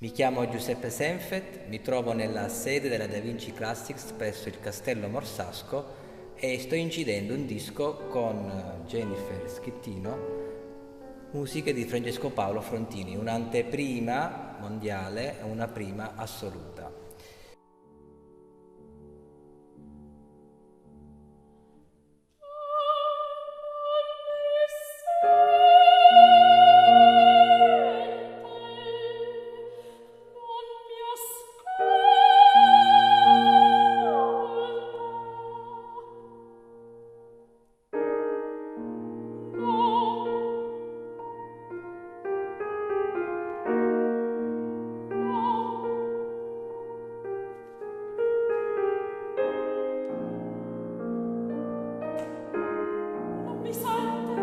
Mi chiamo Giuseppe Senfet, mi trovo nella sede della Da Vinci Classics presso il Castello Morsasco e sto incidendo un disco con Jennifer Schittino, musiche di Francesco Paolo Frontini, un'anteprima mondiale e una prima assoluta. Non mi sente,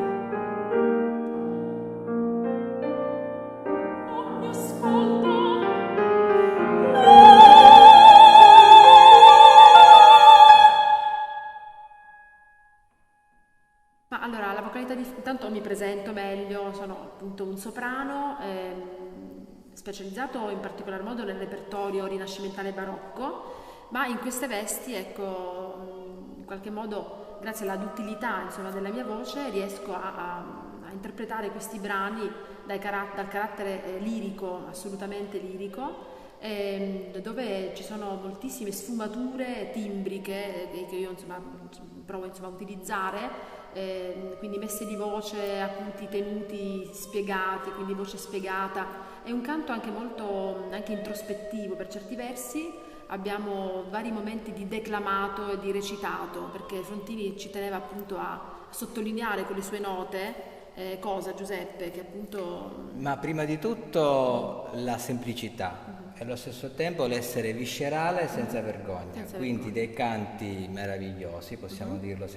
non mi ascolta. Ma allora, la vocalità di... Intanto mi presento meglio, sono appunto un soprano specializzato in particolar modo nel repertorio rinascimentale barocco, ma in queste vesti, ecco, in qualche modo, grazie alla duttilità, insomma, della mia voce, riesco a interpretare questi brani dal carattere lirico, assolutamente lirico, dove ci sono moltissime sfumature timbriche che io insomma provo insomma, a utilizzare, quindi messe di voce, acuti tenuti spiegati, quindi voce spiegata. È un canto anche molto anche introspettivo per certi versi. Abbiamo vari momenti di declamato e di recitato, perché Frontini ci teneva appunto a sottolineare con le sue note cosa, Giuseppe, che appunto... Ma prima di tutto la semplicità e allo stesso tempo l'essere viscerale senza vergogna, Senza quindi vergogna. dei canti meravigliosi, possiamo dirlo sì,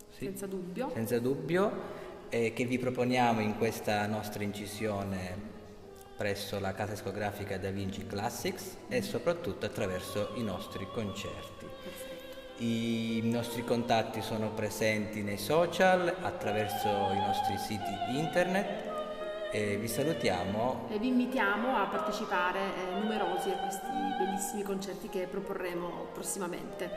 Senza dubbio. senza dubbio, che vi proponiamo in questa nostra incisione presso la casa discografica Da Vinci Classics e soprattutto attraverso i nostri concerti. I nostri contatti sono presenti nei social, attraverso i nostri siti internet e vi salutiamo. E vi invitiamo a partecipare numerosi a questi bellissimi concerti che proporremo prossimamente.